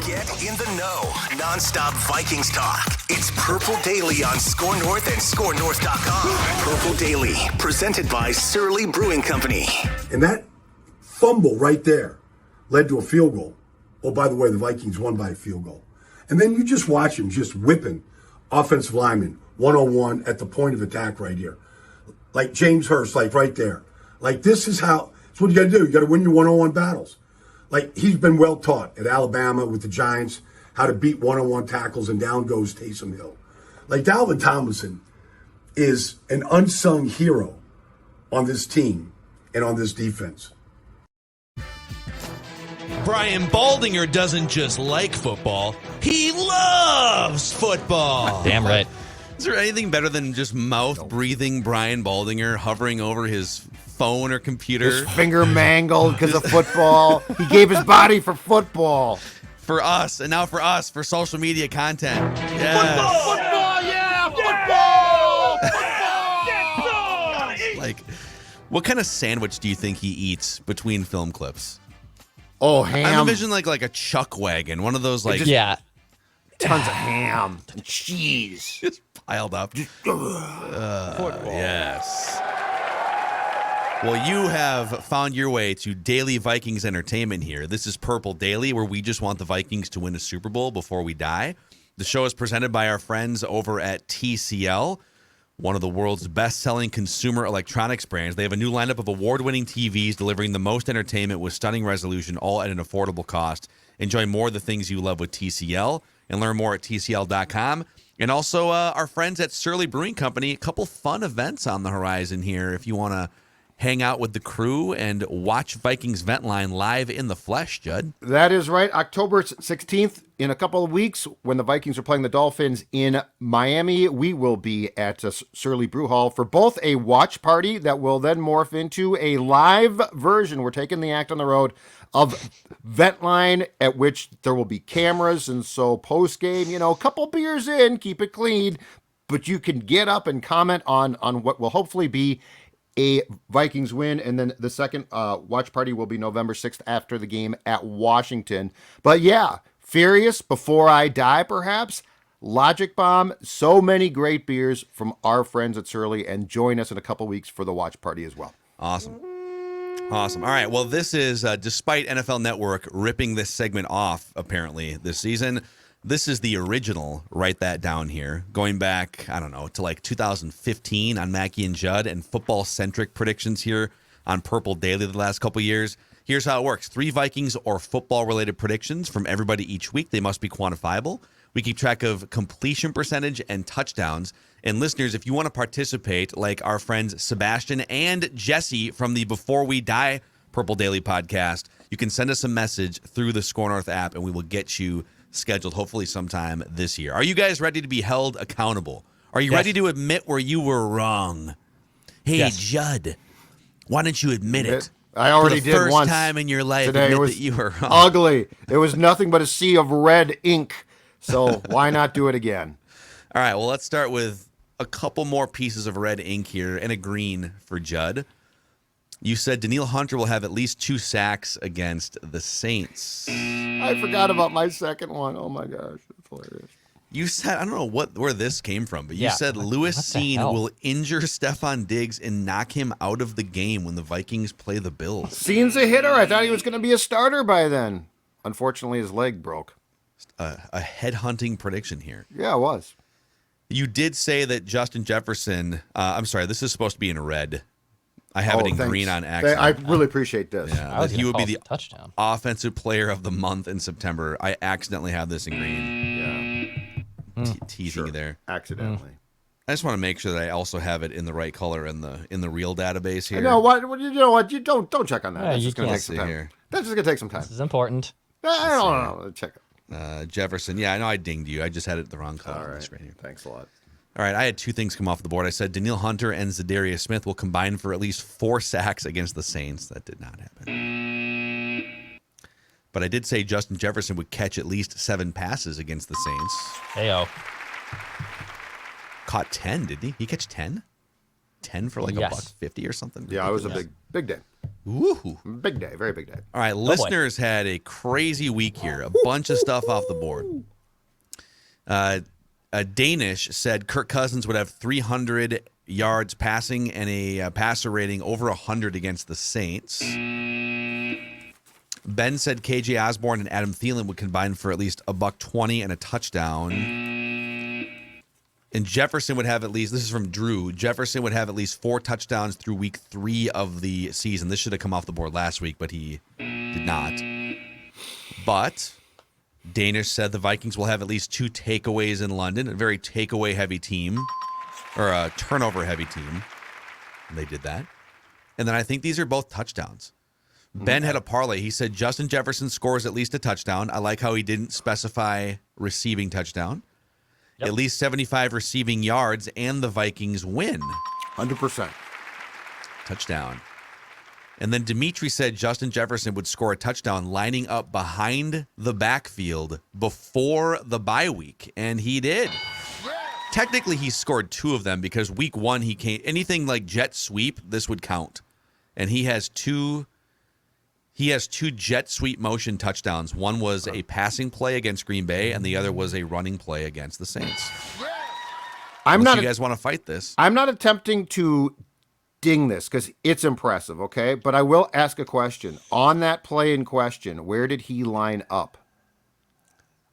Get in the know. Non-stop Vikings talk. It's Purple Daily on Score North and ScoreNorth.com. Purple Daily, presented by Surly Brewing Company. And that fumble right there led to a field goal. Oh, by the way, the Vikings won by a field goal. And then you just watch him just whipping offensive linemen one-on-one at the point of attack right here. Like James Hurst, like right there. Like this is how, it's what you got to do. You got to win your one-on-one battles. Like he's been well taught at Alabama with the Giants how to beat one-on-one tackles, and down goes Taysom Hill. Like Dalvin Tomlinson is an unsung hero on this team and on this defense. Brian Baldinger doesn't just like football, he loves football. Damn right. Is there anything better than just mouth-breathing Brian Baldinger hovering over his phone or computer? His finger mangled because of football. He gave his body for football. For us, and now for us, for social media content. Yes. Football, yeah! Football! Like, what kind of sandwich do you think he eats between film clips? Oh, ham. I envision like a chuck wagon, one of those like Yeah. Tons of ham and cheese. just piled up. Yes. Well, you have found your way to daily Vikings entertainment here. This is Purple Daily, where we just want the Vikings to win a Super Bowl before we die. The show is presented by our friends over at TCL, one of the world's best-selling consumer electronics brands. They have a new lineup of award-winning TVs delivering the most entertainment with stunning resolution, all at an affordable cost. Enjoy more of the things you love with TCL and learn more at TCL.com. And also our friends at Surly Brewing Company, a couple fun events on the horizon here if you want to hang out with the crew and watch Vikings Vent Line live in the flesh, Judd. That is right. October 16th, in a couple of weeks, when the Vikings are playing the Dolphins in Miami, we will be at Surly Brew Hall for both a watch party that will then morph into a live version. We're taking the act on the road of Vent Line, at which there will be cameras. And so post-game, a couple beers in, keep it clean, but you can get up and comment on what will hopefully be a Vikings win, and then the second watch party will be November 6th after the game at Washington. But yeah, Furious, Before I Die, perhaps, Logic Bomb, so many great beers from our friends at Surly, and join us in a couple weeks for the watch party as well. Awesome. All right, well, this is, despite NFL Network ripping this segment off, apparently, this season, this is the original, write that down here, going back, I don't know, to like 2015 on Mackie and Judd, and football-centric predictions here on Purple Daily the last couple years. Here's how it works. 3 Vikings or football-related predictions from everybody each week. They must be quantifiable. We keep track of completion percentage and touchdowns. And listeners, if you want to participate, like our friends Sebastian and Jesse from the Before We Die Purple Daily podcast, you can send us a message through the Score North app, and we will get you scheduled hopefully sometime this year. Are you guys ready to be held accountable? Are you ready to admit where you were wrong? Hey, Judd, why don't you admit it? I already did first once. time in your life, Today admit it was that you were wrong. ugly. It was nothing but a sea of red ink. So why not do it again? All right, well, let's start with a couple more pieces of red ink here and a green for Judd. You said Danielle Hunter will have at least 2 sacks against the Saints. I forgot about my second one. Oh my gosh, that's hilarious. You said, I don't know where this came from, but you said what Lewis the Seen hell? will injure Stephon Diggs and knock him out of the game when the Vikings play the Bills. Scene's a hitter. I thought he was going to be a starter by then. Unfortunately, his leg broke. A head-hunting prediction here. Yeah, it was. You did say that Justin Jefferson, I'm sorry, this is supposed to be in red. I have it in thanks. green on accident. I really appreciate this. Yeah, that he would be the touchdown. offensive player of the month in September. I accidentally have this in green. Yeah, Teasing you there. accidentally. I just want to make sure that I also have it in the right color in the real database here. No, what? You know what? You don't check on that. Yeah, That's you just going to can't take some see time. here. That's just going to take some time. This is important. I don't know. Check it. Jefferson. Yeah, I know I dinged you. I just had it the wrong color All on the right. screen here. Thanks a lot. All right, I had 2 things come off the board. I said Danielle Hunter and Zadarius Smith will combine for at least 4 sacks against the Saints. That did not happen. But I did say Justin Jefferson would catch at least 7 passes against the Saints. Heyo. Caught 10, didn't he? He catch 10? 10 for like Yes. $150 or something? Yeah, it was a Ridiculous. big day. Ooh. Big day, very big day. All right, listeners had a crazy week here. A bunch of stuff off the board. Danish said Kirk Cousins would have 300 yards passing and a passer rating over 100 against the Saints. Ben said KJ Osborne and Adam Thielen would combine for at least $120 and a touchdown. And Jefferson would have at least, this is from Drew, Jefferson would have at least 4 touchdowns through week 3 of the season. This should have come off the board last week, but he did not. But Danish said the Vikings will have at least 2 takeaways in London, a very takeaway-heavy team, or a turnover-heavy team. And they did that. And then I think these are both touchdowns. Ben had a parlay. He said Justin Jefferson scores at least a touchdown. I like how he didn't specify receiving touchdown. Yep. At least 75 receiving yards, and the Vikings win. 100%. Touchdown. And then Dimitri said Justin Jefferson would score a touchdown lining up behind the backfield before the bye week, and he did. Technically, he scored 2 of them because week 1 he came. Anything like jet sweep, this would count. And he has 2 jet sweep motion touchdowns. One was a passing play against Green Bay, and the other was a running play against the Saints. You guys want to fight this? I'm not attempting to ding this because it's impressive, okay? But I will ask a question. On that play in question, where did he line up?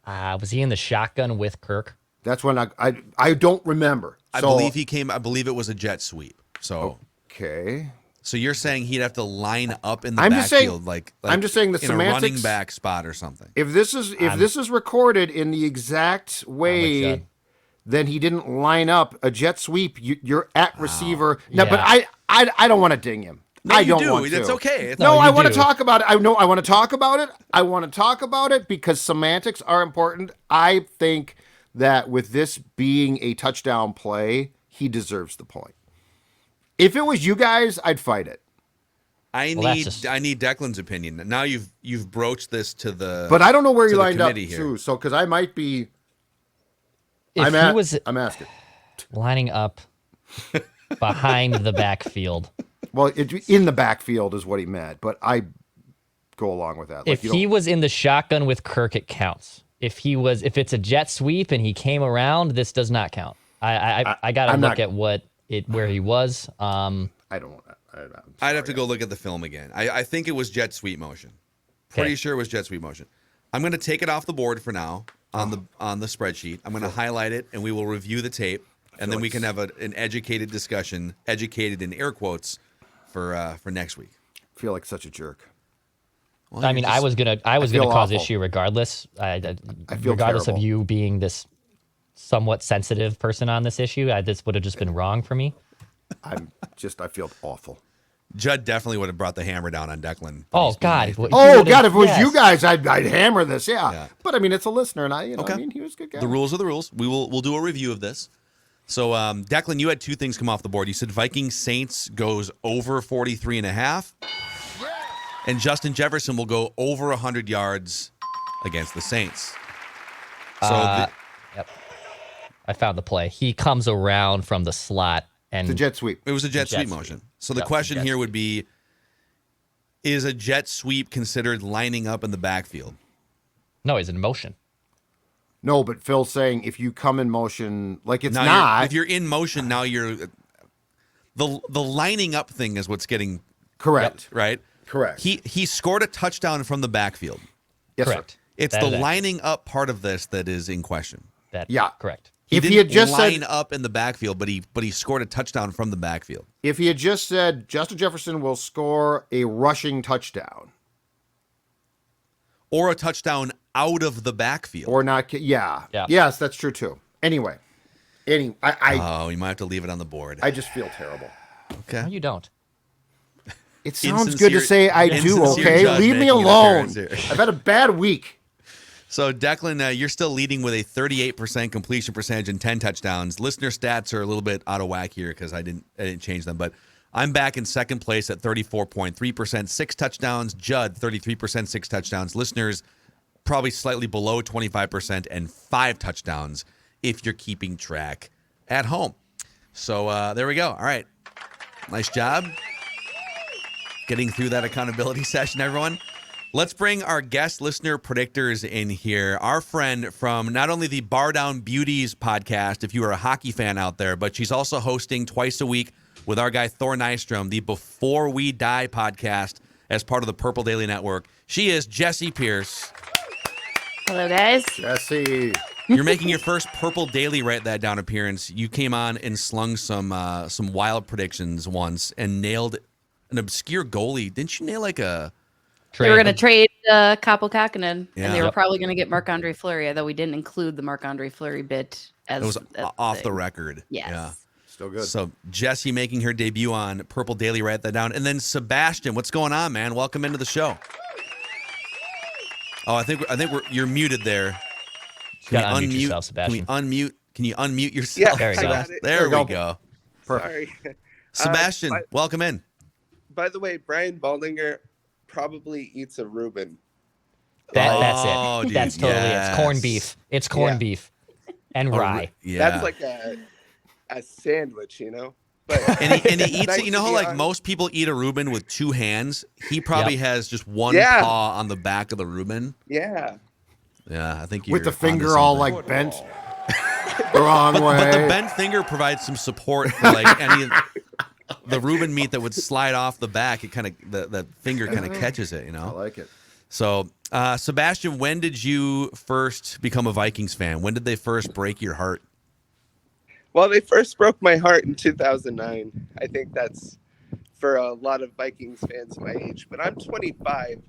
Was he in the shotgun with Kirk? That's when I don't remember. I believe it was a jet sweep. So okay. So you're saying he'd have to line up in the I'm backfield, just saying, I'm just saying the in semantics, a running back spot or something. If this is recorded in the exact way, then he didn't line up a jet sweep. You're at receiver. No, but I don't want to ding him. No, I don't do. want to. It's okay. I want to talk about it. I want to talk about it. I want to talk about it because semantics are important. I think that with this being a touchdown play, he deserves the point. If it was you guys, I'd fight it. I need Declan's opinion. Now you've broached this to the. But I don't know where you lined up too. So because I might be. I'm asking. Lining up behind the backfield. Well, in the backfield is what he meant, but I go along with that. If he was in the shotgun with Kirk, it counts. If it's a jet sweep and he came around, this does not count. I got to look at where he was. I'd have to go look at the film again. I think it was jet sweep motion. Pretty sure it was jet sweep motion. I'm going to take it off the board for now on the spreadsheet. I'm going to highlight it, and we will review the tape, and then we can have an educated discussion, educated in air quotes, for next week. I feel like such a jerk. Well, I mean, I was gonna cause issue regardless. I feel regardless terrible. Of you being this somewhat sensitive person on this issue. This would have just been wrong for me. I feel awful. Judd definitely would have brought the hammer down on Declan. Oh God! If it was you guys, I'd hammer this. Yeah. But I mean, it's a listener, and I mean, he was a good guy. The rules are the rules. We'll do a review of this. So, Declan, you had 2 things come off the board. You said Vikings Saints goes over 43.5, and Justin Jefferson will go over 100 yards against the Saints. So, yep. I found the play. He comes around from the slot and the jet sweep. It was a jet sweep motion. So the question here would be: is a jet sweep considered lining up in the backfield? No, he's in motion. No, but Phil's saying if you come in motion, like it's not. If you're in motion, now you're the lining up thing is what's getting correct, right? Correct. He scored a touchdown from the backfield. Yes, correct. Sir. It's the lining up part of this that is in question. Correct. He didn't line up in the backfield, but he scored a touchdown from the backfield. If he had just said Justin Jefferson will score a rushing touchdown. Or a touchdown out of the backfield. Or not, yeah. Yes, that's true too. Anyway, you might have to leave it on the board. I just feel terrible. Okay. No, you don't. It sounds good to say I do, okay? Leave me alone. I've had a bad week. So, Declan, you're still leading with a 38% completion percentage and 10 touchdowns. Listener stats are a little bit out of whack here because I didn't change them, but I'm back in second place at 34.3%, 6 touchdowns. Judd, 33%, 6 touchdowns. Listeners, probably slightly below 25% and 5 touchdowns if you're keeping track at home. So there we go. All right. Nice job. getting through that accountability session, everyone. Let's bring our guest listener predictors in here. Our friend from not only the Bar Down Beauties podcast, if you are a hockey fan out there, but she's also hosting twice a week with our guy Thor Nystrom, the Before We Die podcast as part of the Purple Daily Network. She is Jessie Pierce. Hello, guys. Jesse. You're making your first Purple Daily Write That Down appearance. You came on and slung some wild predictions once and nailed an obscure goalie. Didn't you nail like a... They were going to trade Kaapo Kähkönen, Yeah. and they were probably going to get Marc-Andre Fleury, though we didn't include the Marc-Andre Fleury bit as It was off the record. Yes. Yeah. Still good. So Jessie making her debut on Purple Daily Write That Down. And then Sebastian, what's going on, man? Welcome into the show. Oh, I think you're muted there. You gotta unmute yourself, Sebastian. Can you unmute yourself? There you go. There we go. Sorry. Sebastian, welcome in. By the way, Brian Baldinger probably eats a Reuben. That's Oh, it. dude, That's totally yes. It's corned beef. It's corned beef and rye. Yeah. That's like a sandwich, you know? But And he eats nice it. You know to how be like on. most people eat a Reuben with two hands? He probably has just one Yeah. paw on the back of the Reuben. Yeah. Yeah, I think you're With the onto finger all something. like bent the wrong way. But the bent finger provides some support for like any the Reuben meat that would slide off the back. It kind of the finger kind of catches it, you I know. like it. So, Sebastian, when did you first become a Vikings fan? When did they first break your heart? Well, they first broke my heart in 2009. I think that's for a lot of Vikings fans my age. But I'm 25,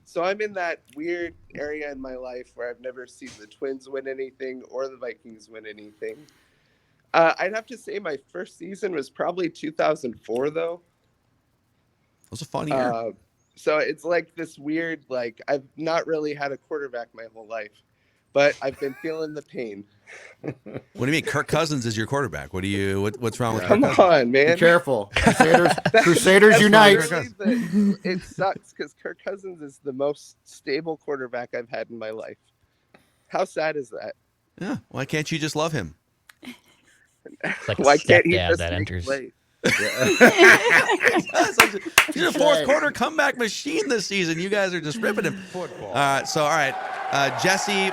so I'm in that weird area in my life where I've never seen the Twins win anything or the Vikings win anything. I'd have to say my first season was probably 2004, though. It was a fun year. So it's like this weird, like I've not really had a quarterback my whole life, but I've been feeling the pain. What do you mean? Kirk Cousins is your quarterback. What's wrong with Kirk Come Cousins? on, man. Be careful. Crusaders That's unite. really it sucks because Kirk Cousins is the most stable quarterback I've had in my life. How sad is that? Yeah. Why can't you just love him? It's like a Why can't he stepdad just that make enters. plays? He's a fourth quarter comeback machine this season. You guys are just ripping him. All right. Jessie,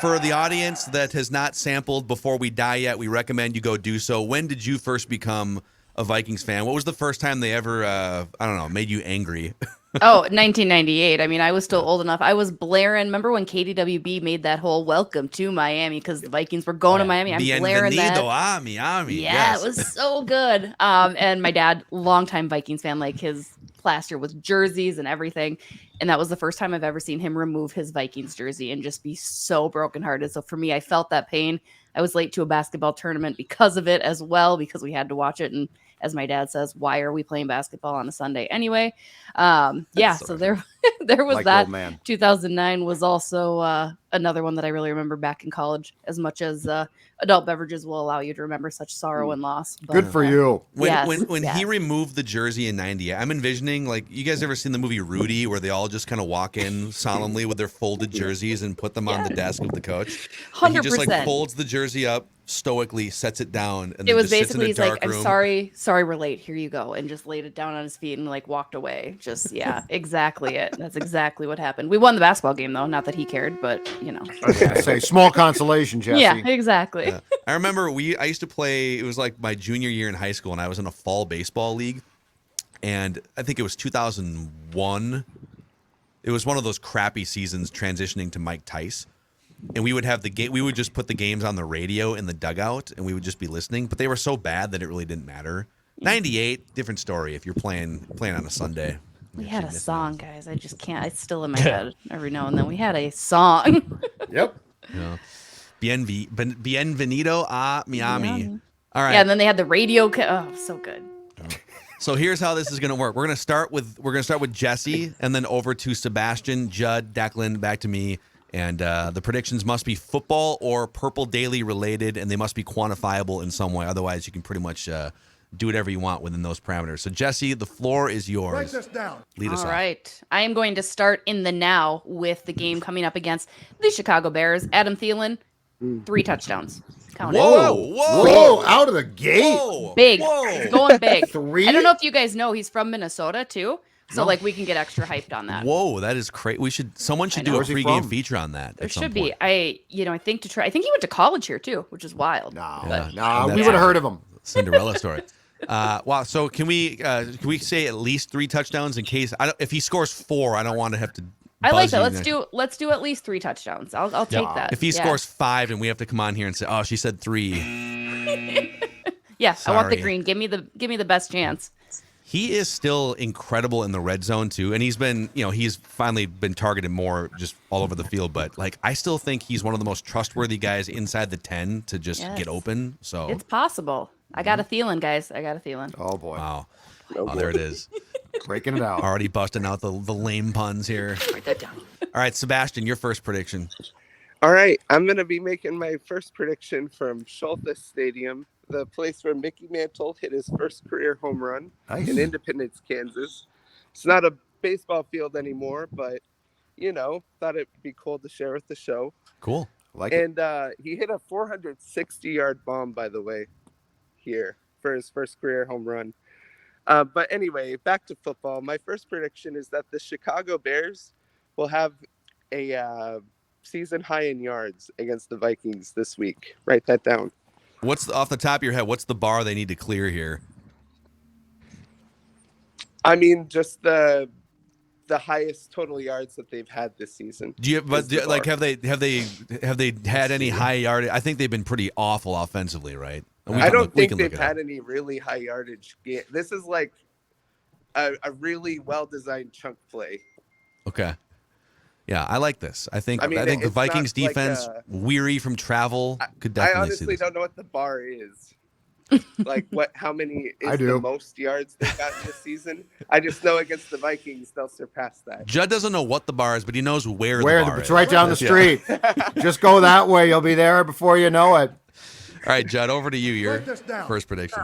for the audience that has not sampled Before We Die yet, we recommend you go do so. When did you first become a Vikings fan? What was the first time they ever, made you angry? Oh, 1998. I mean, I was still old enough. I was blaring. Remember when KDWB made that whole "Welcome to Miami" because the Vikings were going to Miami? I'm blaring that. Bienvenido a Miami. Yeah, Yes. it was so good. And my dad, longtime Vikings fan, like his plaster with jerseys and everything. And that was the first time I've ever seen him remove his Vikings jersey and just be so brokenhearted. So for me, I felt that pain. I was late to a basketball tournament because of it as well, because we had to watch it. And as my dad says, why are we playing basketball on a Sunday anyway? So there was Like that. old man. 2009 was also another one that I really remember back in college, as much as adult beverages will allow you to remember such sorrow and loss. But, Good for you. When yes. he removed the jersey in 98, I'm envisioning, like, you guys ever seen the movie Rudy, where they all just kind of walk in solemnly with their folded jerseys and put them on the desk of the coach? And he just like 100%. folds the jersey up stoically, sets it down, and It then was just sits in basically a he's like, dark I'm room. sorry, we're late. Here you go, and just laid it down on his feet and like walked away. Just exactly it. That's exactly what happened. We won the basketball game though. Not that he cared, but you know. I was gonna say small consolation, Jesse. Yeah, exactly. Yeah. I remember I used to play, it was like my junior year in high school, and I was in a fall baseball league, and I think it was 2001. It was one of those crappy seasons transitioning to Mike Tice. And we would have we would just put the games on the radio in the dugout, and we would just be listening. But they were so bad that it really didn't matter. 98, different story if you're playing on a Sunday. We had a song, guys. I just can't. It's still in my head every now and then. We had a song. Yep. Yeah. Bienvenido a Miami. All right. Yeah, and then they had the radio. So good. So here's how this is going to work. We're going to start with Jessie, and then over to Sebastian, Judd, Declan, back to me. And the predictions must be football or Purple Daily related, and they must be quantifiable in some way. Otherwise, you can pretty much do whatever you want within those parameters. So, Jessie, the floor is yours. Write this down. Lead us All off. right. I am going to start in the now with the game coming up against the Chicago Bears. Adam Thielen, 3 touchdowns. Count it. Whoa, out of the gate. Whoa. Big. Whoa. He's going big. 3? I don't know if you guys know, he's from Minnesota too. So like we can get extra hyped on that. Whoa, that is crazy. Someone should do a pregame feature on that. There should be. I think he went to college here too, which is wild. No, Yeah. we would have heard of him. Cinderella story. Wow. So can we say at least 3 touchdowns in case if he scores 4, I don't want to have to. I like that. Let's do at least 3 touchdowns. I'll take that. If he scores 5 and we have to come on here and say, "Oh, she said 3." Yeah, I want the green. Give me the best chance. He is still incredible in the red zone too, and he's been, he's finally been targeted more just all over the field. But like, I still think he's one of the most trustworthy guys inside the 10 to just get open. So it's possible. I got a feeling, guys. I got a feeling. Oh boy! Wow! Oh, there it is. Breaking it out. Already busting out the lame puns here. Write that down. All right, Sebastian, your first prediction. All right, I'm going to be making my first prediction from Schultes Stadium, the place where Mickey Mantle hit his first career home run in Independence, Kansas. It's not a baseball field anymore, but, thought it'd be cool to share with the show. Cool. And he hit a 460-yard bomb, by the way, here for his first career home run. But anyway, back to football. My first prediction is that the Chicago Bears will have a season high in yards against the Vikings this week. Write that down. What's off the top of your head? What's the bar they need to clear here? I mean, just the highest total yards that they've had this season. Have they had any high yardage? I think they've been pretty awful offensively, right? I don't think they've had any really high yardage game. This is like a really well-designed chunk play. Okay. Yeah, I like this. I think the Vikings defense, weary from travel, could definitely. I honestly don't know what the bar is. Like how many is the most yards they got this season? I just know against the Vikings they'll surpass that. Judd doesn't know what the bar is, but he knows where the bar is. It's right down the street. Just go that way. You'll be there before you know it. All right, Judd, over to you. Your first prediction.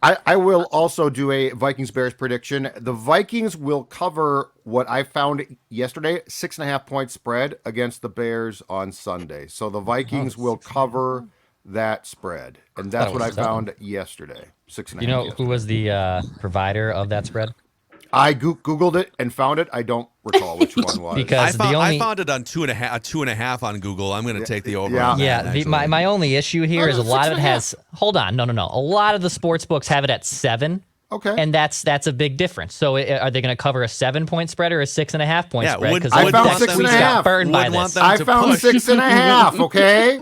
I will also do a Vikings-Bears prediction. The Vikings will cover what I found yesterday, 6.5 point spread against the Bears on Sunday. So the Vikings will cover that spread. And that's what I found yesterday, 6.5. You know who was the provider of that spread? I Googled it and found it. I don't recall which one was. Because I found it on 2.5 on Google. I'm going to take the over. My only issue here is a lot of it has. Hold on, no. A lot of the sports books have it at 7. Okay, and that's a big difference. So are they going to cover a 7-point spread or a 6.5 point spread? Because I found 6.5. Burned by this. I found 6.5. Okay.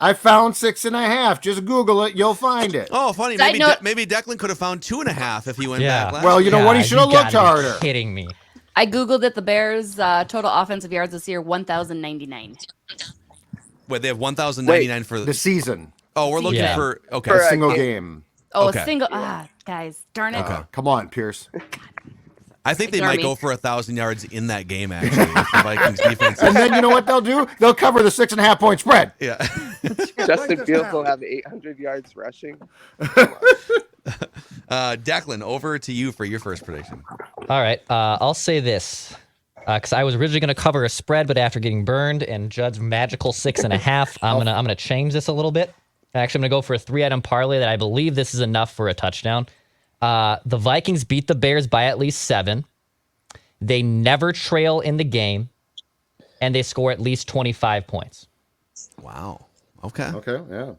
I found 6.5. Just Google it. You'll find it. Oh, funny. Maybe Declan could have found 2.5 if he went back last. Well, you know what? He should have looked harder. Kidding me. I Googled it. The Bears' total offensive yards this year, 1,099. Wait, they have 1,099 for the season. Oh, we're looking for a single game. Oh, a single. Guys, darn it. Okay. Come on, Pierce. I think they might go for 1,000 yards in that game, actually, if the Vikings defense. And then you know what they'll do? They'll cover the 6.5 point spread. Yeah. Justin Fields will have 800 yards rushing. Declan, over to you for your first prediction. All right. I'll say this. Because I was originally going to cover a spread, but after getting burned and Judd's magical 6.5, I'm gonna change this a little bit. Actually, I'm going to go for a 3-item parlay that I believe this is enough for a touchdown. The Vikings beat the Bears by at least 7. They never trail in the game, and they score at least 25 points. Wow. Okay. Yeah.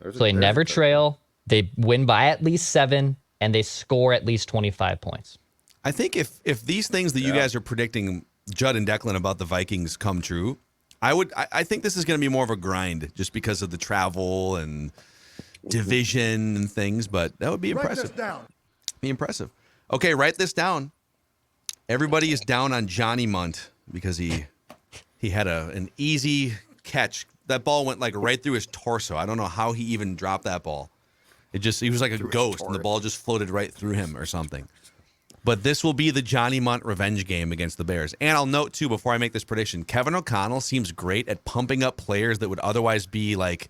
So they never trail. They win by at least 7, and they score at least 25 points. I think if these things that you guys are predicting, Judd and Declan, about the Vikings come true, I think this is going to be more of a grind just because of the travel and division and things, but that would be impressive. Write this down. Be impressive. Okay, write this down. Everybody is down on Johnny Munt because he had an easy catch. That ball went like right through his torso. I don't know how he even dropped that ball. He was like a ghost, and the ball just floated right through him or something. But this will be the Johnny Munt revenge game against the Bears. And I'll note, too, before I make this prediction, Kevin O'Connell seems great at pumping up players that would otherwise be, like,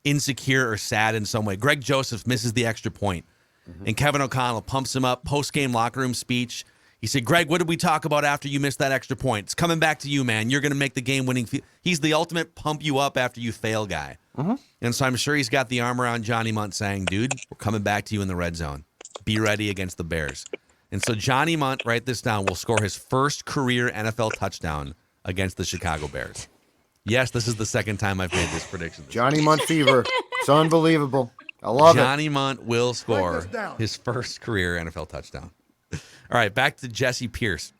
insecure or sad in some way. Greg Joseph misses the extra point, and Kevin O'Connell pumps him up, post-game locker room speech. He said, Greg, what did we talk about after you missed that extra point? It's coming back to you, man. You're going to make the game-winning He's the ultimate pump you up after you fail guy. And so I'm sure he's got the arm around Johnny Munt saying, dude, we're coming back to you in the red zone. Be ready against the Bears. And so Johnny Munt, write this down, will score his first career NFL touchdown against the Chicago Bears. Yes, this is the second time I've made this prediction. Johnny Munt fever. It's unbelievable. I love it. Johnny Munt will score his first career NFL touchdown. All right, back to Jesse Pierce.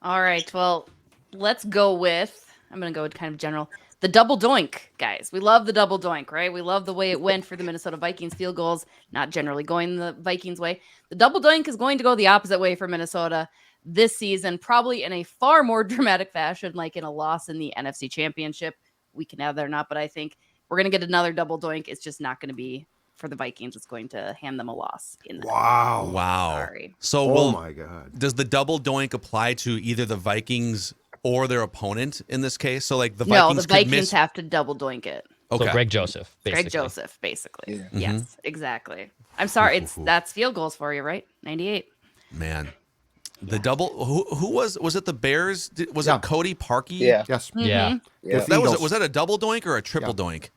All right. Well, let's go with, I'm going to go with kind of general, the double doink, guys. We love the double doink, right? We love the way it went for the Minnesota Vikings field goals, not generally going the Vikings way. The double doink is going to go the opposite way for Minnesota this season, probably in a far more dramatic fashion, like in a loss in the NFC Championship. We can have that or not, but I think we're going to get another double doink. It's just not going to be for the Vikings. It's going to hand them a loss. Wow. Sorry. So, my God. Does the double doink apply to either the Vikings or their opponent in this case? So, like, the No, Vikings the Vikings could miss... have to double doink it. Okay. So Greg Joseph, basically. Greg Joseph, basically. Yeah. Yes, exactly. I'm sorry. That's field goals for you, right? 98. Man. The double... Who was it the Bears? Was Yeah. it Cody Parkey? Yeah. Yes. Yeah. Yeah. That was that a double doink or a triple doink?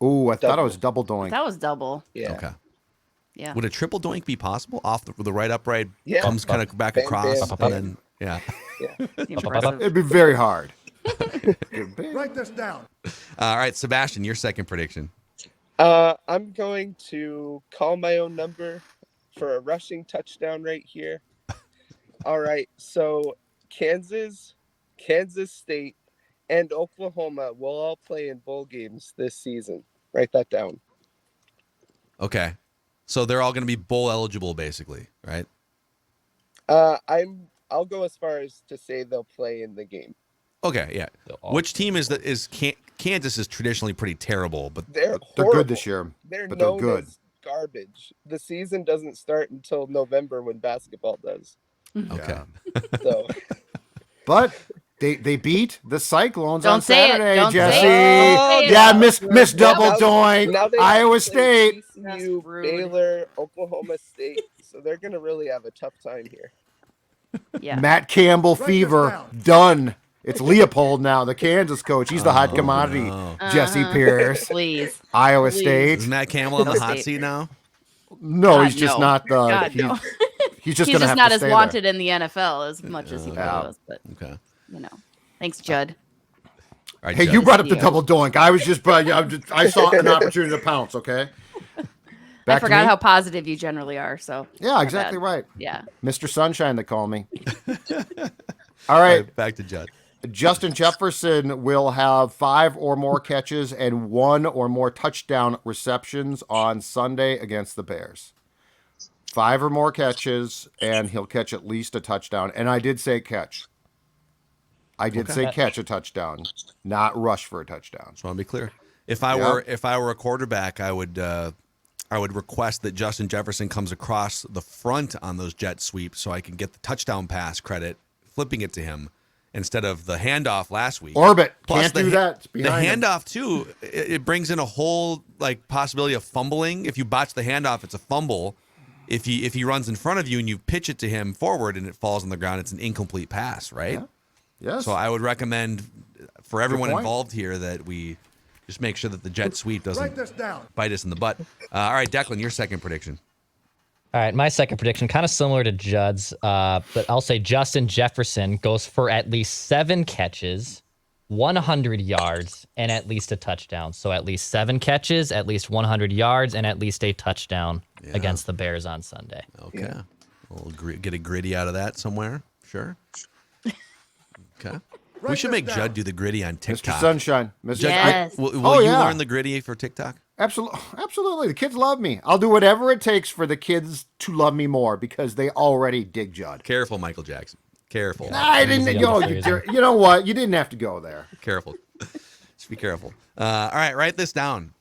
Ooh, I thought it Double. was double doink. That was double. Yeah. Okay. Yeah. Would a triple doink be possible? Off the right upright, Yeah. comes kind of back Bam, across, bam, and then, yeah. Impressive. It'd be very hard. Write this down. All right, Sebastian, your second prediction. I'm going to call my own number for a rushing touchdown right here. All right, so Kansas State, and Oklahoma will all play in bowl games this season. Write that down. Okay. So they're all going to be bowl eligible, basically, right? I'll go as far as to say they'll play in the game. Okay, yeah. Which team is that? Kansas is traditionally pretty terrible, but They're They're horrible. good this year. They're but they're known good. as garbage. The season doesn't start until November when basketball does. okay. So But they beat the Cyclones Don't on say it. Saturday, Don't say Jesse. it. Don't say it. Yeah, miss double Now doink. they Iowa play State. TCU, That's rude. Baylor, Oklahoma State. So they're going to really have a tough time here. Yeah. Matt Campbell fever. Done. It's Leopold now, the Kansas coach. He's the hot commodity. Jesse Pierce. Please. Iowa Please. State. Is Matt Campbell on the hot seat now? No, God, he's just no. not the. God, no. He's just He's gonna just have not to as stay wanted in the NFL as much as he Yeah. was. But, Okay. thanks, Judd. All right, Hey, Judd. you brought up the Yeah. double doink. I was just, I saw an opportunity to pounce. Okay. I Back to forgot me? how positive you generally are. So Yeah, my exactly bad. right. Yeah. Mr. Sunshine, they call me. All All right. right, back to Judd. Justin Jefferson will have 5 or more catches and 1 or more touchdown receptions on Sunday against the Bears. 5 or more catches, and he'll catch at least a touchdown. And I did say catch. I did say catch a touchdown, not rush for a touchdown. Just want to be clear. If I were a quarterback, I would request that Justin Jefferson comes across the front on those jet sweeps so I can get the touchdown pass credit, flipping it to him instead of the handoff last week. Orbit. Plus Can't do that. It's The behind him. handoff too, it brings in a whole possibility of fumbling. If you botch the handoff, it's a fumble. If he runs in front of you and you pitch it to him forward and it falls on the ground, it's an incomplete pass, right? Yeah. Yes. So I would recommend for everyone point. involved here that we just make sure that the jet sweep doesn't Write this down. bite us in the butt. All right, Declan, your second prediction. All right, my second prediction, kind of similar to Judd's, but I'll say Justin Jefferson goes for at least 7 catches, 100 yards, and at least a touchdown. So at least 7 catches, at least 100 yards, and at least a touchdown against the Bears on Sunday. Okay. We'll get a gritty out of that somewhere. Sure. Okay. We should make Judd do the gritty on Mr. TikTok. Sunshine. Mr. Judd, Yes. will you yeah. learn the gritty for TikTok? Absolutely. The kids love me. I'll do whatever it takes for the kids to love me more because they already dig Judd. Careful, Michael Jackson. Careful. I didn't. Easy Yo, on the you, phrasing. you know what? You didn't have to go there. Careful. Just be careful. All right, write this down.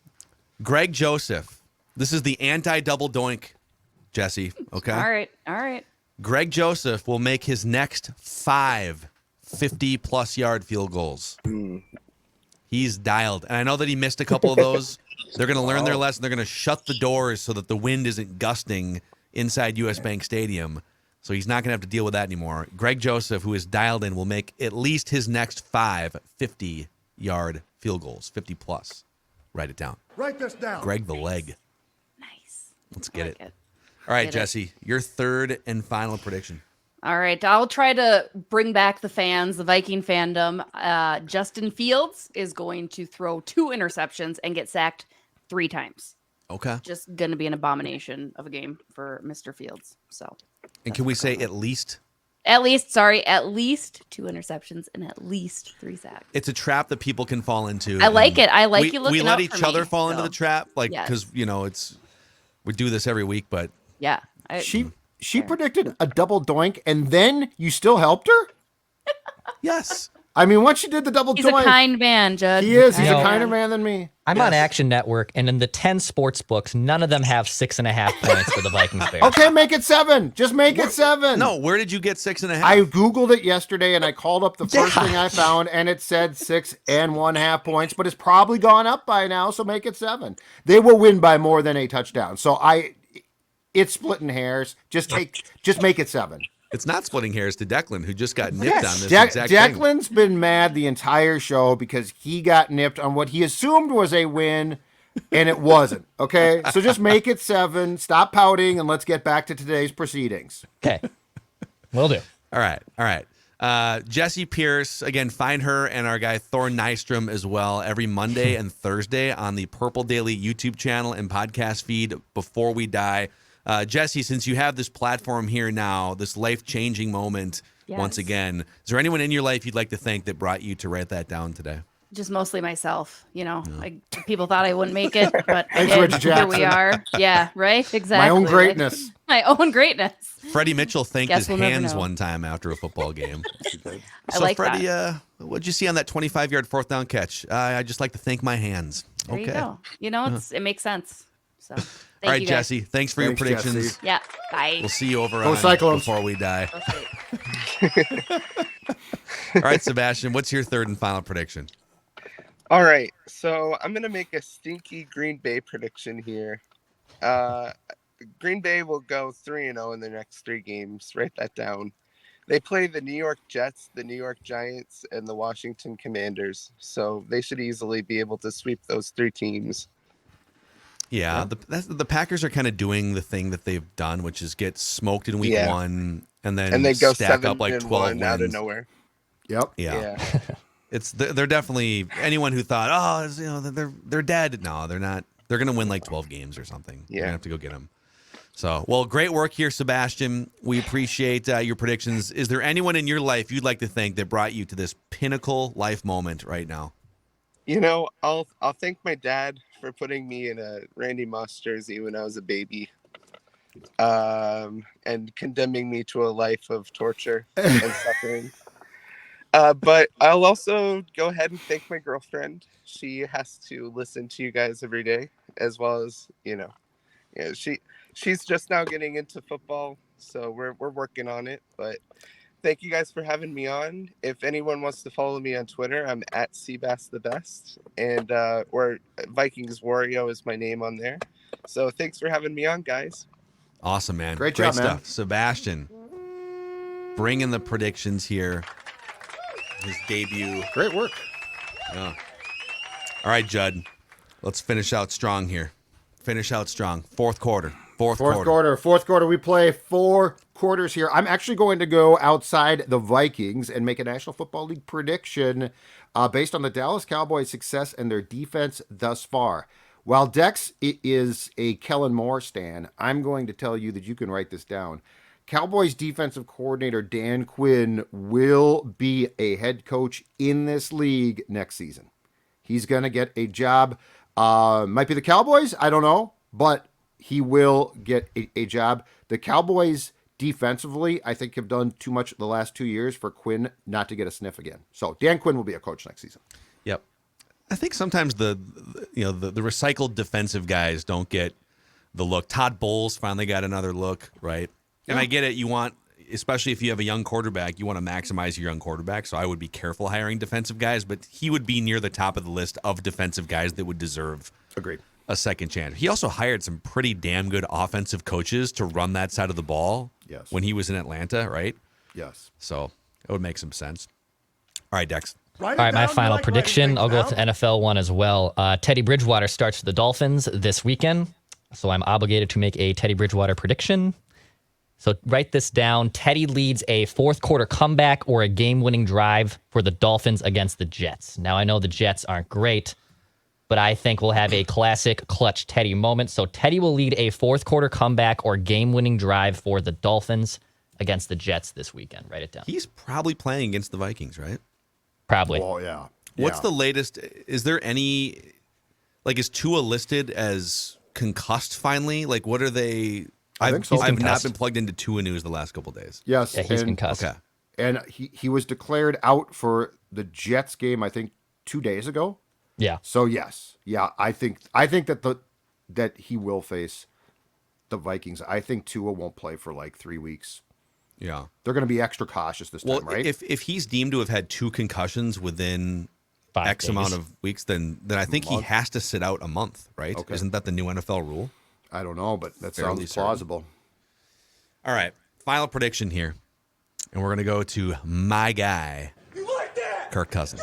Greg Joseph. This is the anti-double doink, Jesse. Okay. All right. All right. Greg Joseph will make his next 5 50-plus yard field goals. He's dialed. And I know that he missed a couple of those. They're going to learn their lesson. They're going to shut the doors so that the wind isn't gusting inside U.S. Bank Stadium. So he's not going to have to deal with that anymore. Greg Joseph, who is dialed in, will make at least his next 5 50-yard field goals, 50-plus. Write it down. Write this down. Greg the leg. Nice. Let's get I like it. it. All right, Get it. Jesse, your third and final prediction. All right, I'll try to bring back the fans, the Viking fandom. Justin Fields is going to throw 2 interceptions and get sacked 3 times. Okay. Just going to be an abomination of a game for Mr. Fields. So, And can we say at least? at least 2 interceptions and at least 3 sacks. It's a trap that people can fall into. I like and it. I like you looking We let out each for other me, fall into so, the trap, like yes. because we do this every week, but Yeah. She predicted a double doink, and then you still helped her? yes. I mean, once she did the double He's doink. a kind man, Judd. He is. He's You a know- kinder man than me. I'm on Action Network, and in the 10 sports books, none of them have 6.5 points for the Vikings Bears. Okay, make it 7. Just make it 7. No, where did you get 6.5? I Googled it yesterday, and I called up the first thing I found, and it said 6.5 points, but it's probably gone up by now, so make it 7. They will win by more than a touchdown. So it's splitting hairs. Just make it 7. It's not splitting hairs to Declan, who just got nipped on this exact thing. Declan's been mad the entire show because he got nipped on what he assumed was a win, and it wasn't. Okay, so just make it 7. Stop pouting, and let's get back to today's proceedings. Okay. Will do. All right. Jesse Pierce, again, find her and our guy Thor Nystrom as well every Monday and Thursday on the Purple Daily YouTube channel and podcast feed Before We Die. Jesse, since you have this platform here now, this life-changing moment, once again, is there anyone in your life you'd like to thank that brought you to write that down today? Just mostly myself, people thought I wouldn't make it, but I Thanks, did. Reggie Here we Jackson. are. Yeah, right? Exactly. My own greatness. My own greatness. Freddie Mitchell thanked Guess his we'll never hands know. one time after a football game. I like Freddie, that. what'd you see on that 25-yard fourth down catch? I just like to thank my hands. There you go. It makes sense. So, All right, you guys. Jesse, thanks for your Thanks, predictions. Jesse. Yeah, bye. We'll see you over Go on Cyclones. Before We Die. Go State. All right, Sebastian, what's your third and final prediction? All right, so I'm gonna make a stinky Green Bay prediction here. Green Bay will go 3-0 in their next 3 games. Write that down. They play the New York Jets, the New York Giants, and the Washington Commanders. So they should easily be able to sweep those 3 teams. Yeah, the Packers are kind of doing the thing that they've done, which is get smoked in week 1 and then they go stack up 7-1 like 12 wins. out of nowhere. Yep. Yeah. They're definitely anyone who thought, they're dead. No, they're not. They're going to win like 12 games or something. You're going to have to go get them. So, well, great work here, Sebastian. We appreciate your predictions. Is there anyone in your life you'd like to thank that brought you to this pinnacle life moment right now? I'll thank my dad for putting me in a Randy Moss jersey when I was a baby, and condemning me to a life of torture and suffering. But I'll also go ahead and thank my girlfriend. She has to listen to you guys every day, as well as she's just now getting into football, so we're working on it. But thank you guys for having me on. If anyone wants to follow me on Twitter, I'm at @CBassTheBest, and or Vikings Wario is my name on there. So thanks for having me on, guys. Awesome, man. Great job, stuff. man. Sebastian, bring in the predictions here. His debut. Great work. Yeah. All right, Judd. Let's finish out strong here. Finish out strong. Fourth quarter. Fourth quarter. We play 4 quarters here. I'm actually going to go outside the Vikings and make a National Football League prediction based on the Dallas Cowboys' success and their defense thus far. While Dex is a Kellen Moore stan, I'm going to tell you that you can write this down. Cowboys defensive coordinator Dan Quinn will be a head coach in this league next season. He's going to get a job. Might be the Cowboys. I don't know. But he will get a job. The Cowboys defensively, I think, have done too much the last 2 years for Quinn not to get a sniff again. So Dan Quinn will be a coach next season. Yep. I think sometimes the recycled defensive guys don't get the look. Todd Bowles finally got another look, right? And I get it. You want, especially if you have a young quarterback, you want to maximize your young quarterback. So I would be careful hiring defensive guys, but he would be near the top of the list of defensive guys that would deserve a second chance. He also hired some pretty damn good offensive coaches to run that side of the ball when he was in Atlanta, right? Yes. So it would make some sense. All right, Dex. All right, my final prediction. I'll go with the NFL one as well. Teddy Bridgewater starts for the Dolphins this weekend. So I'm obligated to make a Teddy Bridgewater prediction. So write this down. Teddy leads a fourth quarter comeback or a game-winning drive for the Dolphins against the Jets. Now, I know the Jets aren't great, but I think we'll have a classic clutch Teddy moment. So Teddy will lead a fourth quarter comeback or game-winning drive for the Dolphins against the Jets this weekend. Write it down. He's probably playing against the Vikings, right? Probably. Oh, yeah. What's the latest? Is there any, like, is Tua listed as concussed finally? Like, what are they? I think so. I've not Concussed. been plugged into Tua news the last couple days. Yes. Yeah, he's and, concussed. Okay. and he was declared out for the Jets game, I think, 2 days ago. Yeah. So yes, yeah, I think that he will face the Vikings. I think Tua won't play for like 3 weeks. Yeah. They're going to be extra cautious this time, right? if he's deemed to have had 2 concussions within 5 X days. amount of weeks, then I think he has to sit out a month, right? Okay. Isn't that the new NFL rule? I don't know, but that Fairly sounds certain. plausible. All right, final prediction here, and we're gonna go to my guy, Kirk Cousins,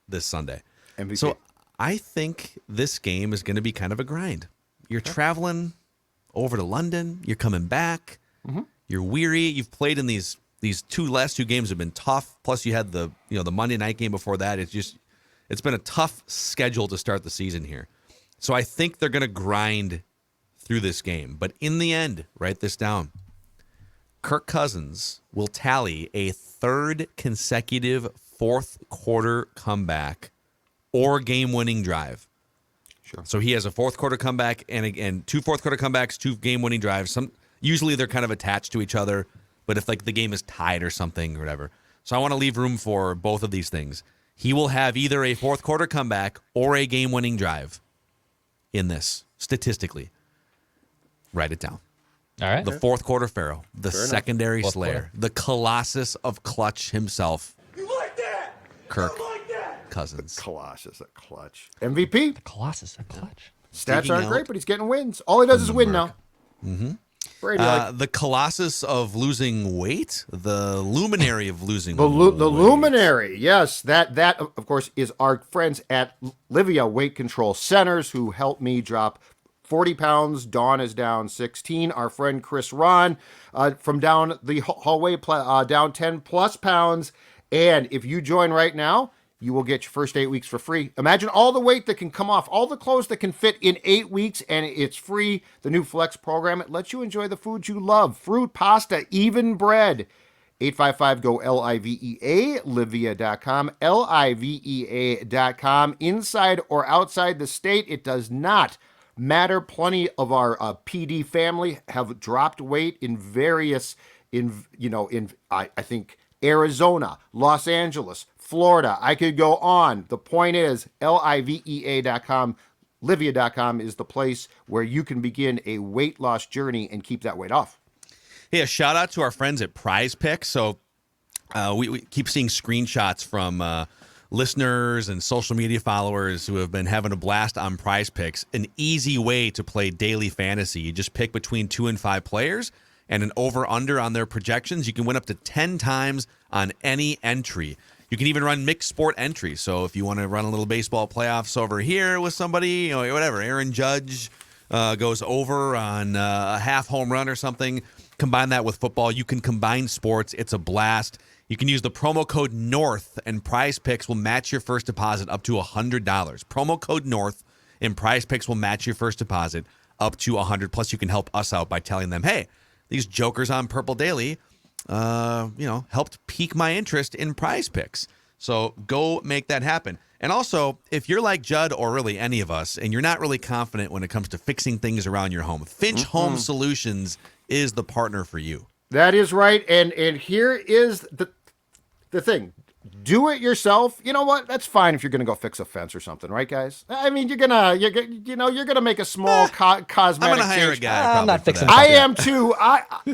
this Sunday. MVP. So I think this game is going to be kind of a grind. You're traveling over to London. You're coming back. You're weary. You've played in these last two games have been tough. Plus you had the Monday night game before that. It's been a tough schedule to start the season here. So I think they're going to grind through this game. But in the end, write this down. Kirk Cousins will tally a third consecutive fourth quarter comeback or game-winning drive. Sure. So he has a fourth quarter comeback and 2 fourth quarter comebacks, 2 game-winning drives. Usually they're kind of attached to each other, but if like the game is tied or something or whatever. So I want to leave room for both of these things. He will have either a fourth quarter comeback or a game-winning drive in this, statistically. Write it down. All right. The fourth quarter Pharaoh, the secondary Fourth slayer, quarter. the colossus of clutch himself. Kirk Cousins. Colossus, a clutch. MVP. Colossus, a clutch. Stats Digging aren't out great, but he's getting wins. All he does is win now. Mm-hmm. Brady, The colossus of losing weight, the luminary of losing the weight. luminary, yes. That of course is our friends at Livia Weight Control Centers who helped me drop 40 pounds. Dawn is down 16. Our friend Chris Ron from down the hallway down 10 plus pounds. And if you join right now, you will get your first 8 weeks for free. Imagine all the weight that can come off, all the clothes that can fit in 8 weeks, and it's free. The new Flex program, it lets you enjoy the foods you love. Fruit, pasta, even bread. 855-GO-LIVEA, livia.com, livea.com. Inside or outside the state, it does not matter. Plenty of our PD family have dropped weight in various, I think, Arizona, Los Angeles, Florida. I could go on. The point is, livea.com, livia.com is the place where you can begin a weight loss journey and keep that weight off. Hey, a shout out to our friends at Prize Picks. So we keep seeing screenshots from listeners and social media followers who have been having a blast on Prize Picks. An easy way to play daily fantasy. You just pick between 2 and 5 players and an over-under on their projections. You can win up to 10 times on any entry. You can even run mixed sport entries. So if you want to run a little baseball playoffs over here with somebody, whatever, Aaron Judge goes over on a half home run or something, combine that with football. You can combine sports. It's a blast. You can use the promo code NORTH, and Prize Picks will match your first deposit up to $100. Promo code NORTH, and Prize Picks will match your first deposit up to $100. Plus, you can help us out by telling them, hey, these jokers on Purple Daily, helped pique my interest in Prize Picks. So go make that happen. And also, if you're like Judd or really any of us, and you're not really confident when it comes to fixing things around your home, Finch Home Solutions is the partner for you. That is right. And here is the thing. Do it yourself. You know what? That's fine if you're going to go fix a fence or something, right, guys? I mean, you're gonna make a small cosmetic. I'm gonna hire change. a guy. I'm not probably for fixing that. I am too.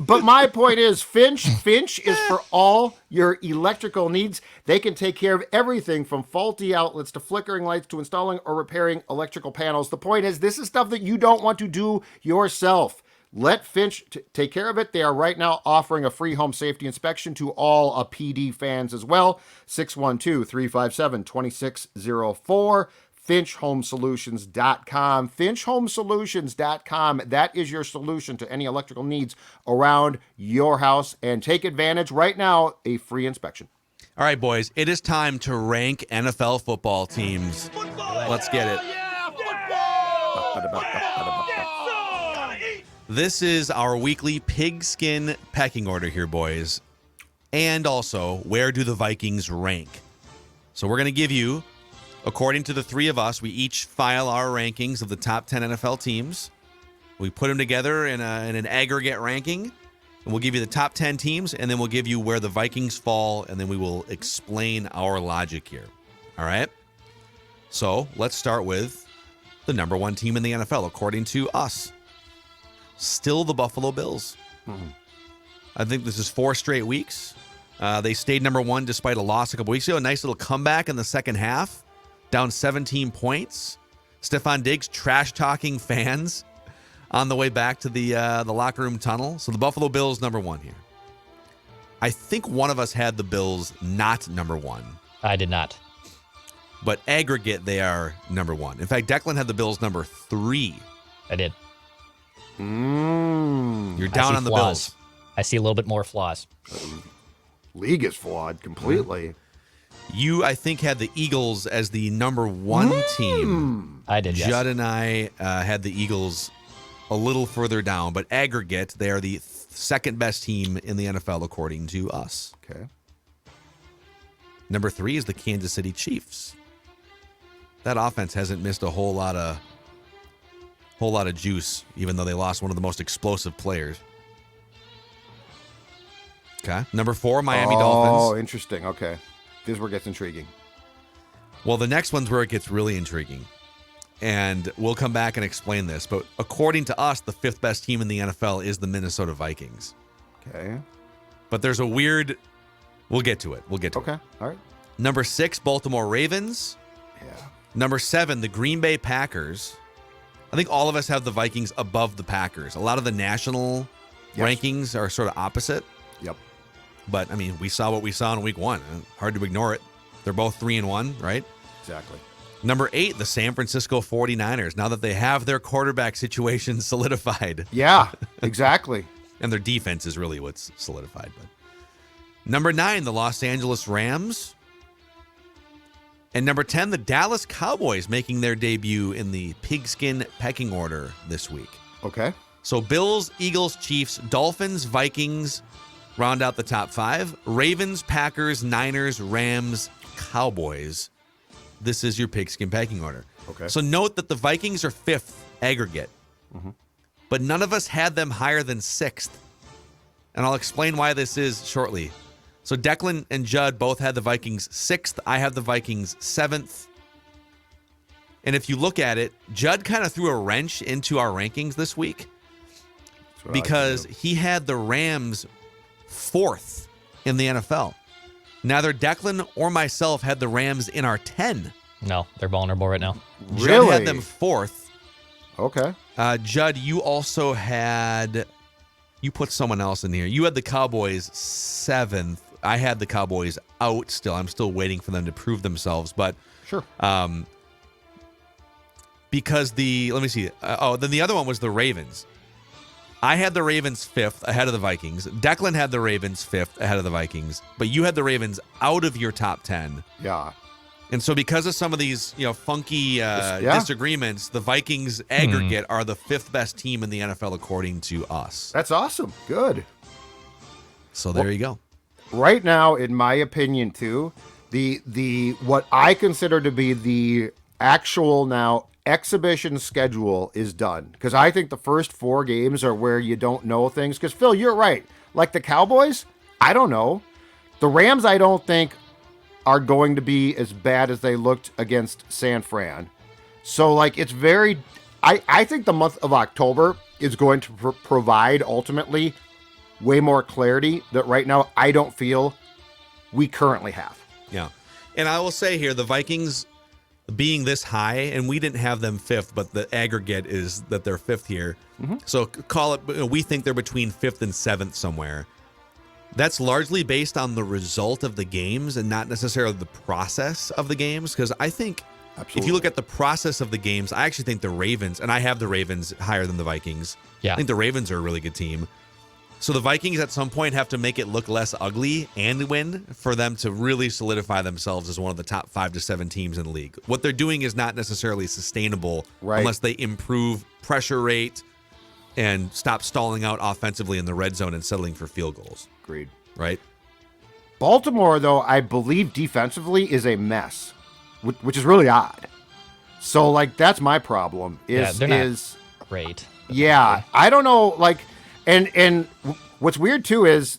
But my point is, Finch is for all your electrical needs. They can take care of everything from faulty outlets to flickering lights to installing or repairing electrical panels. The point is, this is stuff that you don't want to do yourself. Let Finch take care of it. They are right now offering a free home safety inspection to all PD fans as well. 612-357-2604. finchhomesolutions.com. finchhomesolutions.com. That is your solution to any electrical needs around your house. And take advantage right now, a free inspection. All right, boys, it is time to rank NFL football teams. Let's get it. This is our weekly pigskin pecking order here, boys. And also, where do the Vikings rank? So we're going to give you, according to the three of us, we each file our rankings of the top 10 NFL teams. We put them together in an aggregate ranking, and we'll give you the top 10 teams, and then we'll give you where the Vikings fall, and then we will explain our logic here. All right? So let's start with the number one team in the NFL, according to us. Still the Buffalo Bills. Mm-hmm. I think this is 4 straight weeks. They stayed number one despite a loss a couple weeks ago. A nice little comeback in the second half, down 17 points. Stephon Diggs trash-talking fans on the way back to the locker room tunnel. So the Buffalo Bills, number one here. I think one of us had the Bills not number one. I did not. But aggregate, they are number one. In fact, Declan had the Bills number 3. I did. You're down on the flaws. Bills. I see a little bit more flaws. League is flawed completely. You, I think, had the Eagles as the number one team. I did, yes. Judd and I had the Eagles a little further down, but aggregate, they are the second best team in the NFL, according to us. Okay. Number 3 is the Kansas City Chiefs. That offense hasn't missed a whole lot of juice, even though they lost one of the most explosive players. Okay. Number 4, Miami Dolphins. Oh, interesting. Okay. This is where it gets intriguing. Well, the next one's where it gets really intriguing. And we'll come back and explain this. But according to us, the 5th best team in the NFL is the Minnesota Vikings. Okay. But there's a weird... We'll get to it. Okay. All right. Number 6, Baltimore Ravens. Yeah. Number 7, the Green Bay Packers. I think all of us have the Vikings above the Packers. A lot of the national rankings are sort of opposite. Yep. But, I mean, we saw what we saw in week 1. Hard to ignore it. They're both 3-1, right? Exactly. Number 8, the San Francisco 49ers, now that they have their quarterback situation solidified. Yeah, exactly. And their defense is really what's solidified. But number 9, the Los Angeles Rams. And number 10, the Dallas Cowboys, making their debut in the pigskin pecking order this week. Okay. So Bills, Eagles, Chiefs, Dolphins, Vikings round out the top 5. Ravens, Packers, Niners, Rams, Cowboys. This is your pigskin pecking order. Okay. So note that the Vikings are 5th aggregate, but none of us had them higher than 6th. And I'll explain why this is shortly. So Declan and Judd both had the Vikings 6th. I have the Vikings 7th. And if you look at it, Judd kind of threw a wrench into our rankings this week because he had the Rams 4th in the NFL. Neither Declan or myself had the Rams in our 10. No, they're vulnerable right now. Judd had them 4th. Okay. Judd, you also had... You put someone else in here. You had the Cowboys 7th. I had the Cowboys out still. I'm still waiting for them to prove themselves. But sure. Because let me see. Then the other one was the Ravens. I had the Ravens 5th ahead of the Vikings. Declan had the Ravens 5th ahead of the Vikings. But you had the Ravens out of your top 10. Yeah. And so because of some of these, funky disagreements, the Vikings aggregate are the 5th best team in the NFL according to us. That's awesome. Good. So there you go. Right now, in my opinion, too, the what I consider to be the actual now exhibition schedule is done. Because I think the first 4 games are where you don't know things. Because, Phil, you're right. Like the Cowboys, I don't know. The Rams, I don't think are going to be as bad as they looked against San Fran. So, like, it's very... I think the month of October is going to provide, ultimately, way more clarity that right now I don't feel we currently have. Yeah. And I will say here, the Vikings being this high, and we didn't have them 5th, but the aggregate is that they're 5th here. So call it, we think they're between 5th and 7th somewhere. That's largely based on the result of the games and not necessarily the process of the games, because I think Absolutely. if you look at the process of the games, I actually think the Ravens, and I have the Ravens higher than the Vikings. Yeah. I think the Ravens are a really good team. So the Vikings at some point have to make it look less ugly and win for them to really solidify themselves as one of the top 5 to 7 teams in the league. What they're doing is not necessarily sustainable unless they improve pressure rate and stop stalling out offensively in the red zone and settling for field goals. Agreed. Right? Baltimore, though, I believe defensively is a mess, which is really odd. So, like, that's my problem. They're not great. Yeah, I don't know, like, and what's weird too is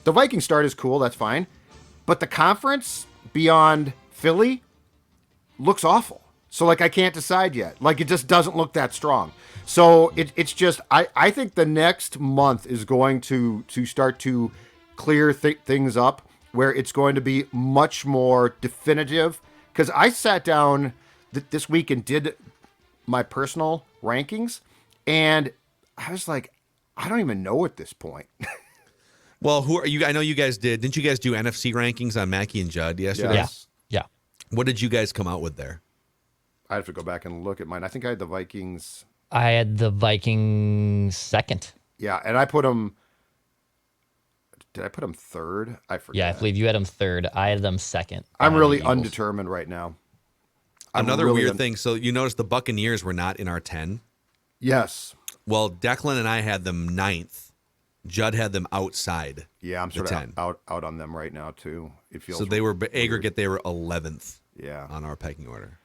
the Viking start is cool, that's fine, but the conference beyond Philly looks awful. So, like, I can't decide yet. Like, it just doesn't look that strong. So it's just I think the next month is going to start to clear things up where it's going to be much more definitive. Because I sat down this week and did my personal rankings, and I was like, I don't even know at this point. Well, who are you? I know you guys did. Didn't you guys do NFC rankings on Mackie and Judd yesterday? Yes. Yeah. What did you guys come out with there? I have to go back and look at mine. I think I had the Vikings. I had the Vikings second. Yeah, and I put them. Did I put them third? I forget. Yeah, I believe you had them third. I had them second. I'm really Eagles. undetermined right now. Another weird thing. So you notice the Buccaneers were not in our 10. Yes. Well, Declan and I had them 9th. Judd had them outside. Yeah, I'm the sort 10. of out on them right now too. It feels So they were weird. aggregate. They were 11th. Yeah. On our pecking order.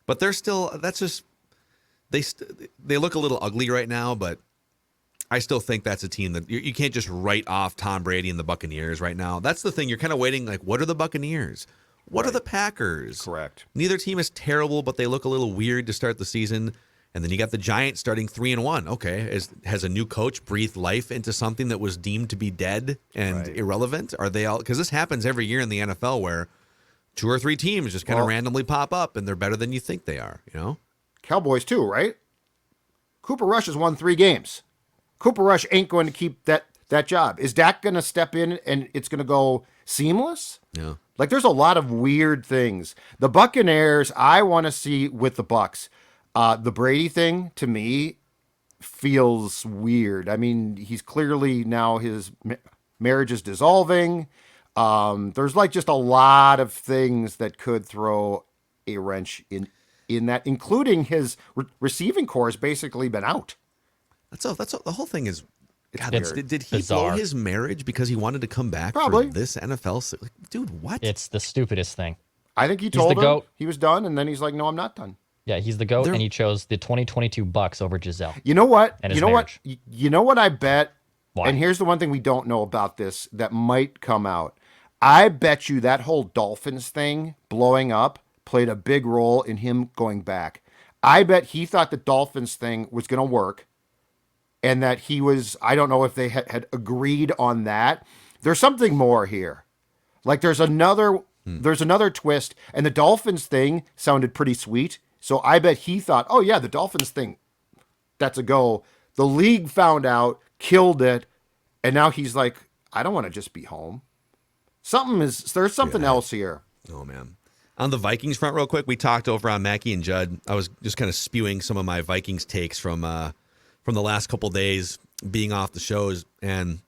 But they're still. That's just. They look a little ugly right now, but I still think that's a team that you can't just write off Tom Brady and the Buccaneers right now. That's the thing. You're kind of waiting. Like, what are the Buccaneers? What are the Packers? Correct. Neither team is terrible, but they look a little weird to start the season. And then you got the Giants starting 3-1. Okay, has a new coach breathed life into something that was deemed to be dead and irrelevant? Are they all? Because this happens every year in the NFL where 2 or 3 teams just kind of randomly pop up and they're better than you think they are. You know, Cowboys too, right? Cooper Rush has won 3 games. Cooper Rush ain't going to keep that job. Is Dak going to step in and it's going to go seamless? Yeah. Like, there's a lot of weird things. The Buccaneers, I want to see with the Bucs. The Brady thing, to me, feels weird. I mean, he's clearly now his marriage is dissolving. There's like just a lot of things that could throw a wrench in that, including his receiving core has basically been out. That's all. The whole thing is. God, It's did he bizarre. blow his marriage because he wanted to come back Probably. for this NFL? Like, dude, what? It's the stupidest thing. I think he He's told the him GOAT. he was done, and then he's like, no, I'm not done. Yeah, he's the GOAT, They're- and he chose the 2022 Bucks over Giselle. You know what? And his You know marriage. what? You know what I bet? Why? And here's the one thing we don't know about this that might come out. I bet you that whole Dolphins thing blowing up played a big role in him going back. I bet he thought the Dolphins thing was going to work and that he was, I don't know if they had agreed on that. There's something more here. Like there's another twist, and the Dolphins thing sounded pretty sweet. So I bet he thought, oh yeah, the Dolphins thing, that's a go. The league found out, killed it, and now he's like, I don't want to just be home. There's something else here. Oh man. On the Vikings front, real quick, we talked over on Mackie and Judd. I was just kind of spewing some of my Vikings takes from the last couple days being off the shows. And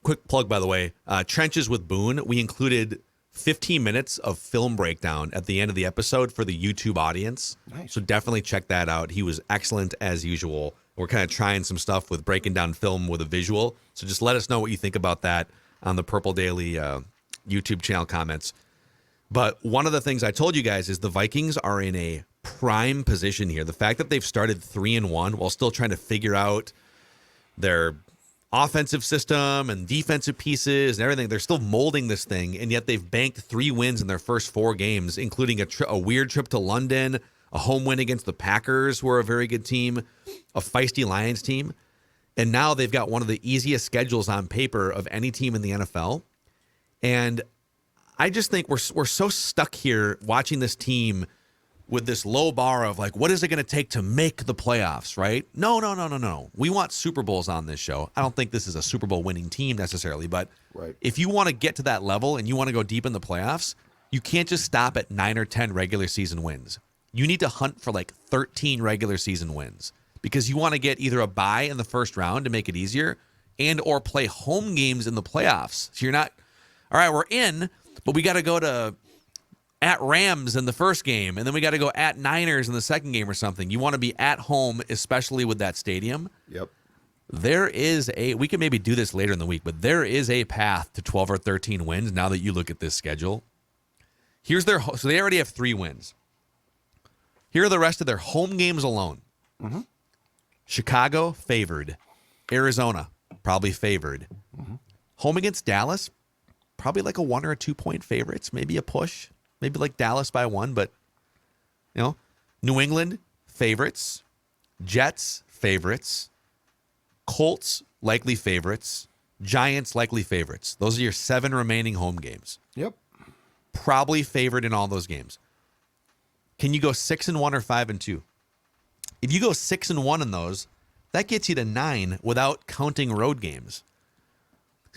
quick plug, by the way, Trenches with Boone. We included 15 minutes of film breakdown at the end of the episode for the YouTube audience. Nice. So definitely check that out. He was excellent as usual. We're kind of trying some stuff with breaking down film with a visual. So just let us know what you think about that on the Purple Daily YouTube channel comments. But one of the things I told you guys is the Vikings are in a prime position here. The fact that they've started 3-1 while still trying to figure out their offensive system and defensive pieces and everything, they're still molding this thing, and yet they've banked 3 wins in their first 4 games, including a weird trip to London, a home win against the Packers, who are a very good team, a feisty Lions team, and now they've got one of the easiest schedules on paper of any team in the NFL. And I just think we're so stuck here watching this team with this low bar of like, what is it going to take to make the playoffs, right? No. We want Super Bowls on this show. I don't think this is a Super Bowl winning team necessarily, but Right. if you want to get to that level and you want to go deep in the playoffs, You can't just stop at 9 or 10 regular season wins. You need to hunt for like 13 regular season wins because you want to get either a bye in the first round to make it easier and or play home games in the playoffs. So you're not, all right, we're in, but we got to go to at Rams in the first game, and then we got to go at Niners in the second game or something. You want to be at home, especially with that stadium. Yep. We can maybe do this later in the week, but there is a path to 12 or 13 wins now that you look at this schedule. So they already have 3 wins. Here are the rest of their home games alone. Mm-hmm. Chicago, favored. Arizona, probably favored. Mm-hmm. Home against Dallas, probably like a 1 or a 2 point favorites, maybe a push. Maybe like Dallas by 1, but, New England, favorites. Jets, favorites. Colts, likely favorites. Giants, likely favorites. Those are your 7 remaining home games. Yep. Probably favored in all those games. Can you go 6-1 or 5-2? If you go 6-1 in those, that gets you to 9 without counting road games.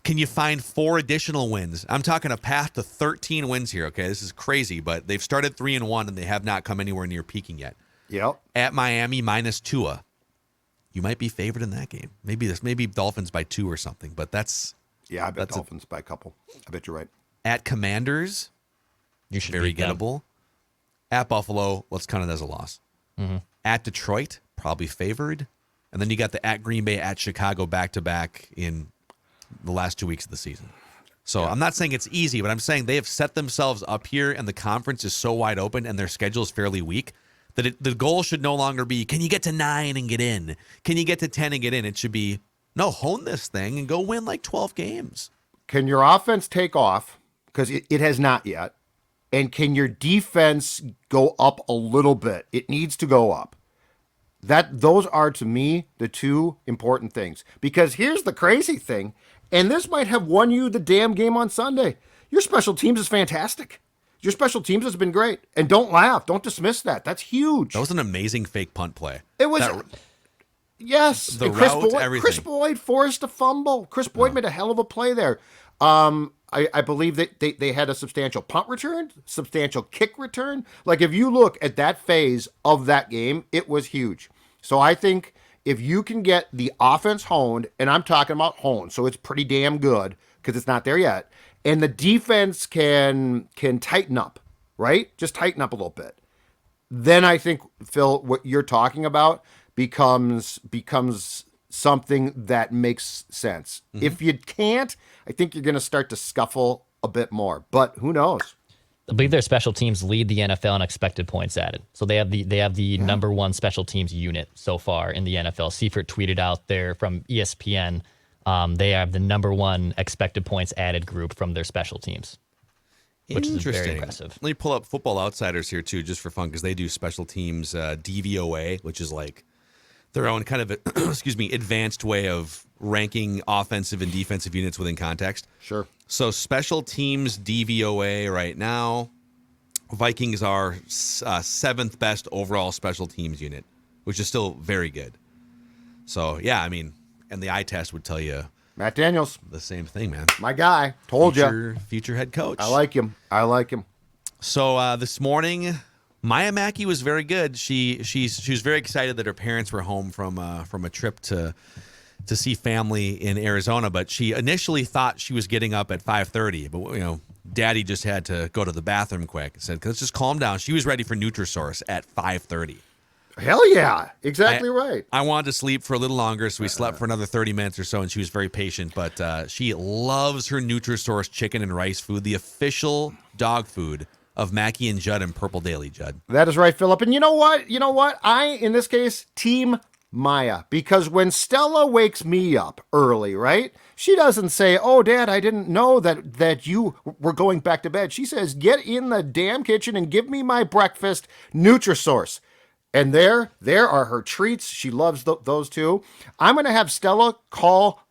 Can you find 4 additional wins? I'm talking a path to 13 wins here, okay? This is crazy, but they've started 3-1 and they have not come anywhere near peaking yet. Yep. At Miami minus Tua. You might be favored in that game. Maybe Dolphins by 2 or something, but that's... Yeah, I bet Dolphins by a couple. I bet you're right. At Commanders, You should very beat them. gettable. At Buffalo, let's count it as a loss. Mm-hmm. At Detroit, probably favored. And then you got the at Green Bay, at Chicago back-to-back in the last 2 weeks of the season. So I'm not saying it's easy, but I'm saying they have set themselves up here and the conference is so wide open and their schedule is fairly weak that the goal should no longer be, can you get to 9 and get in? Can you get to 10 and get in? It should be, no, hone this thing and go win like 12 games. Can your offense take off? Because it has not yet. And can your defense go up a little bit? It needs to go up. Those are, to me, the 2 important things. Because here's the crazy thing, and this might have won you the damn game on Sunday. Your special teams is fantastic. Your special teams has been great. And don't laugh. Don't dismiss that. That's huge. That was an amazing fake punt play. It was... Yes. The and Chris route, Boyd, everything. Chris Boyd forced a fumble. Chris Boyd made a hell of a play there. I believe that they had a substantial punt return, substantial kick return. Like, if you look at that phase of that game, it was huge. So I think if you can get the offense honed, and I'm talking about honed, so it's pretty damn good because it's not there yet, and the defense can tighten up, right? Just tighten up a little bit. Then I think, Phil, what you're talking about becomes something that makes sense. Mm-hmm. If you can't, I think you're going to start to scuffle a bit more. But who knows? I believe their special teams lead the NFL in expected points added. So they have the number 1 special teams unit so far in the NFL. Seifert tweeted out there from ESPN. They have the number 1 expected points added group from their special teams, which is very impressive. Let me pull up Football Outsiders here too, just for fun, because they do special teams DVOA, which is like their own kind of advanced way of ranking offensive and defensive units within context. Sure. So special teams DVOA right now, Vikings are 7th best overall special teams unit, which is still very good. So yeah, I mean, and the eye test would tell you Matt Daniels, the same thing, man. My guy, told you. Future head coach. I like him. So this morning, Maya Mackey was very good. She was very excited that her parents were home from a trip to see family in Arizona, but she initially thought she was getting up at 5:30. But Daddy just had to go to the bathroom quick. Said, "Let's just calm down." She was ready for Nutrisource at 5:30. Hell yeah, exactly right. I wanted to sleep for a little longer, so we slept for another 30 minutes or so, and she was very patient. But she loves her Nutrisource chicken and rice food, the official dog food of Mackie and Judd and Purple Daily, Judd. That is right, Philip. And you know what? I, in this case, team Maya, because when Stella wakes me up early, right? She doesn't say, "Oh, Dad, I didn't know that you were going back to bed." She says, "Get in the damn kitchen and give me my breakfast, Nutrisource." And there are her treats. She loves those too. I'm going to have Stella call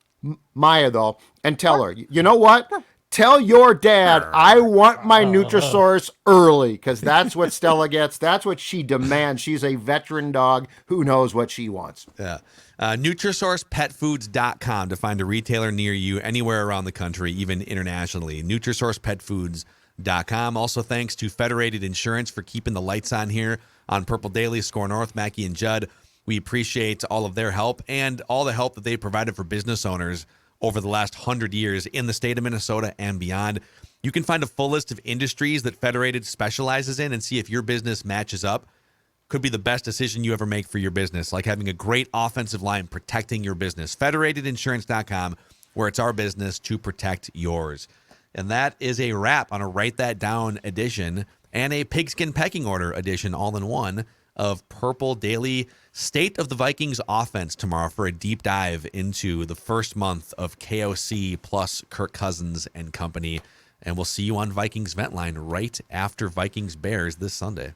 Maya, though, and tell her, you know what? Tell your dad I want my Nutrisource early, because that's what Stella gets. That's what she demands. She's a veteran dog who knows what she wants. Yeah. NutrisourcePetFoods.com to find a retailer near you anywhere around the country, even internationally. NutrisourcePetFoods.com. purpledaily.com. Also, thanks to Federated Insurance for keeping the lights on here on Purple Daily. Score North, Mackie and Judd. We appreciate all of their help and all the help that they provided for business owners over the last 100 years in the state of Minnesota and beyond. You can find a full list of industries that Federated specializes in and see if your business matches up. Could be the best decision you ever make for your business, like having a great offensive line protecting your business. Federatedinsurance.com, where it's our business to protect yours. And that is a wrap on a Write That Down edition and a Pigskin Pecking Order edition, all in one, of Purple Daily. State of the Vikings offense tomorrow for a deep dive into the first month of KOC plus Kirk Cousins and company. And we'll see you on Vikings Vent Line right after Vikings Bears this Sunday.